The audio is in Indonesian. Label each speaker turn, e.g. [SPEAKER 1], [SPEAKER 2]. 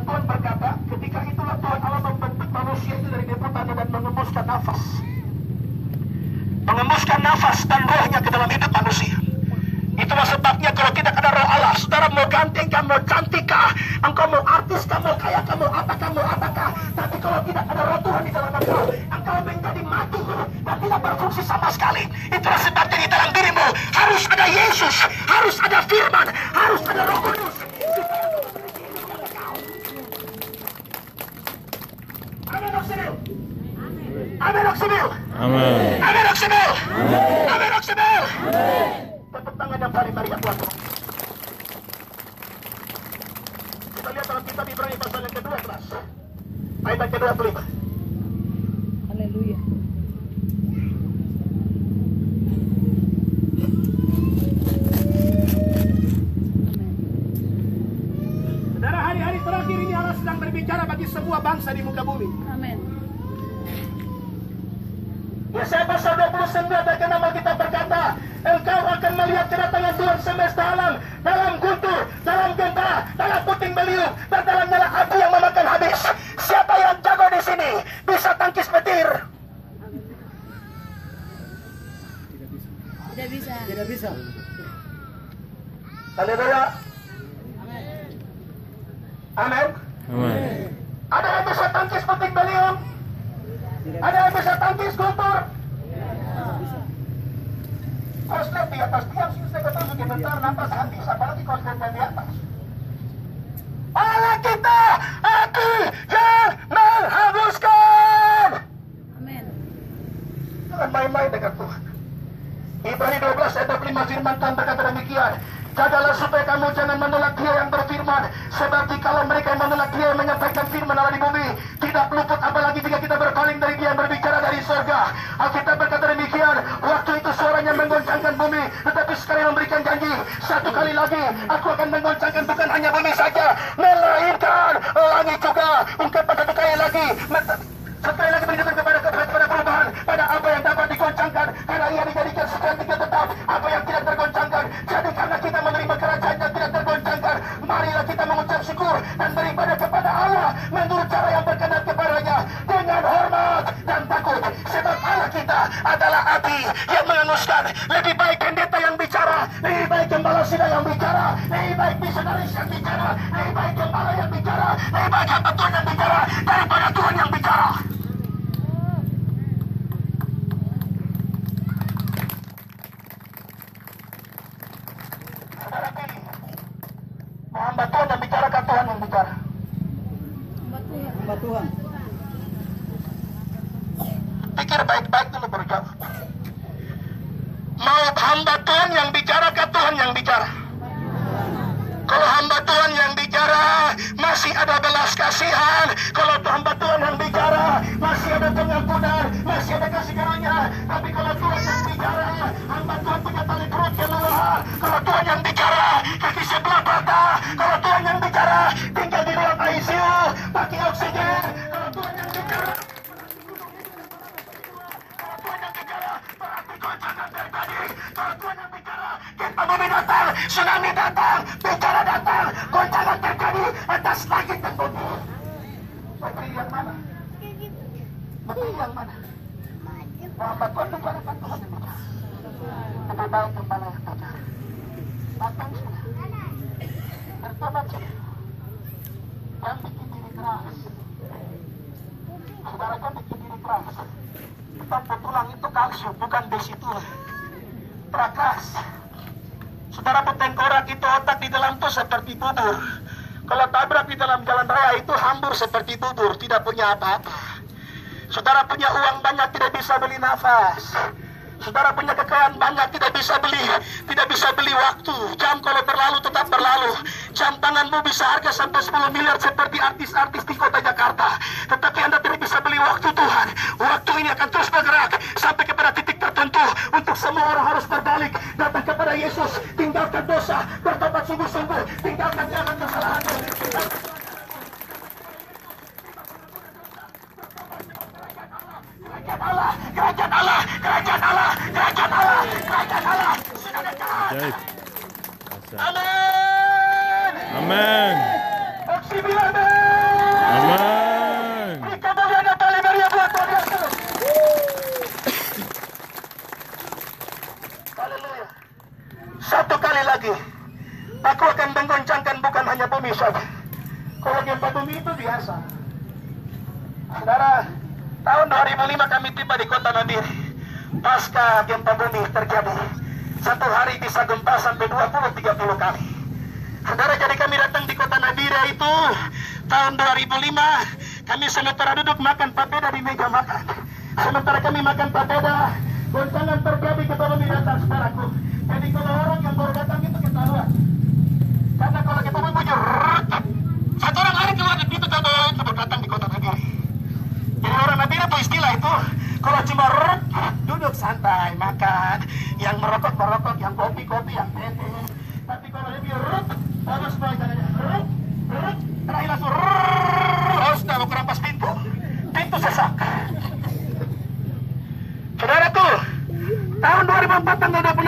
[SPEAKER 1] Tuhan berkata, ketika itulah Tuhan Allah membentuk manusia itu dari debutannya dan mengembuskan nafas. Mengembuskan nafas dan rohnya ke dalam hidup manusia. Itulah sebabnya kalau tidak ada roh Allah, saudara mau ganteng, mau cantik kah, engkau mau artis, mau kaya, mau apakah, tapi kalau tidak ada roh Tuhan di dalam engkau menjadi mati dan tidak berfungsi sama sekali. Itulah sebabnya di dalam dirimu harus ada Yesus, harus ada firman, harus ada Roh Kudus. Amin Oksibil. Amin Oksibil.
[SPEAKER 2] Amin.
[SPEAKER 1] Amin Oksibil. Amin Oksibil. Tepuk tangan yang paling meriah buat Tuhan. Kita lihat dalam kitab Ibrani pasal yang ke-12 ayat yang ke-25.
[SPEAKER 3] Haleluya.
[SPEAKER 1] Saudara, hari-hari terakhir ini Allah sedang berbicara bagi semua bangsa di muka bumi.
[SPEAKER 3] Amin.
[SPEAKER 1] Yesaya pasal 29 dan nama kita berkata, engkau akan melihat kedatangan Tuhan semesta alam dalam guntur, dalam genta, dalam puting beliung, dan dalam nyala api yang memakan habis. Siapa yang jago di sini bisa tangkis petir?
[SPEAKER 3] Tidak bisa.
[SPEAKER 4] Tidak bisa.
[SPEAKER 1] Haleluya. Amin.
[SPEAKER 2] Amin.
[SPEAKER 1] Ada yang bisa tangkis puting beliung? Ada yang bisa tangkis guntur? Harus lihat di atas tiang sih, saya kata sebentar nafas habis, apalagi kalau saya di atas. Allah kita api yang menghanguskan.
[SPEAKER 3] Amin.
[SPEAKER 1] Jangan main-main dengan Tuhan. Ibrani 12 ayat 5 firman Tuhan berkata demikian. Jagalah supaya kamu jangan menolak Dia yang berfirman, sebab jikalau mereka menolak Dia yang menyampaikan firman Allah di bumi, tidak luput apalagi jika kita berpaling dari Dia yang berbicara dari surga. Alkitab berkata demikian, waktu itu suaranya menggoncangkan bumi, tetapi sekarang memberikan janji, satu kali lagi aku akan menggoncangkan bukan hanya bumi saja, melainkan langit juga. Ungkapan satu kali lagi, sekali lagi menunjukkan kepada perubahan pada apa yang dapat digoncangkan, karena Ia dijadikan seketika tetap apa yang tidak tergoncangkan. Jadi karena kita menerima kerajaan yang tidak tergoncangkan, marilah kita mengucap syukur dan beribadah kepada Allah menurut cara yang berkenan kepadanya dengan hormat dan takut, sebab Allah kita adalah api yang menghanguskan. Lebih baik pendeta yang bicara, lebih baik gembala sidang yang bicara, lebih baik misionaris yang bicara, lebih baik gembala yang bicara, lebih baik hamba Tuhan yang bicara daripada Tuhan yang bicara. Saudara pilih, mau hamba Tuhan yang bicara kan Tuhan yang bicara?
[SPEAKER 4] Hamba Tuhan.
[SPEAKER 1] Pikir baik-baik dulu baru jawab. Mau hamba Tuhan yang bicara kan Tuhan yang bicara? Kalau hamba Tuhan yang bicara masih ada belas kasihan, kalau hamba Tuhan yang bicara masih ada pengampunan, masih ada kasih karunia. Tapi kalau Tuhan yang bicara, hamba Tuhan punya tali perut yang lelah. Kalau Tuhan yang bicara, kaki sebelah patah. Kalau Tuhan yang bicara, tinggal di ruang ICU pakai oksigen. Kalau Tuhan yang bicara, berarti goncangan terjadi. Kalau Tuhan yang bicara, kita bumi datang, tsunami datang, bencana datang, goncangan terjadi atas langit dan bumi. Menteri yang mana? Menteri yang mana? Hamba Tuhan bicara kan Tuhan yang bicara. Lebih baik kepala yang bicara. Matang sudah. Bertobat sudah. Yang bikin diri keras. Saudara kan bikin diri keras. Tempat tulang itu kalsium, bukan besi tulang. Prakas. Saudara, tengkorak itu otak di dalam itu seperti bubur. Kalau tabrak di dalam jalan raya itu hambur seperti bubur, tidak punya apa-apa. Saudara punya uang banyak tidak bisa beli nafas. Saudara punya kekayaan banyak tidak bisa beli waktu. Jam kalau berlalu tetap berlalu. Jam tanganmu bisa harga sampai 10 miliar seperti artis-artis di kota Jakarta. Tetapi Anda tidak bisa beli waktu Tuhan. Waktu ini akan terus bergerak sampai kepada titik tertentu untuk semua orang harus berbalik datang kepada Yesus, tinggalkan dosa, bertobat sungguh-sungguh, tinggalkan jalan kesalahan. Kerajaan Allah sudah dekat.
[SPEAKER 2] Ajaib.
[SPEAKER 1] Amin.
[SPEAKER 2] Amin.
[SPEAKER 1] Oksibil amin. Kalau gempa bumi itu biasa. Saudara, tahun 2005 kami tiba di kota Nabire. Pasca gempa bumi terjadi, satu hari bisa gempa sampai 20-30 kali. Saudara, jadi kami datang di kota Nabire itu tahun 2005. Kami sementara duduk makan papeda di meja makan. Sementara kami makan papeda, goncangan terjadi ke bumi datang, saudaraku. Jadi kalau orang yang baru datang itu ketahuan. Karena kalau kita bujur, satu orang lari keluar dari pintu kalau itu datang di kota Nabire. Jadi orang Nabire apa istilah itu? Kalau cuma duduk santai makan, yang merokok, yang kopi, yang teh. Tapi kalau lebih harus belajarnya terakhir langsung harus mau kerampas pintu sesak. Saudara tuh, tahun 2004 tanggal 26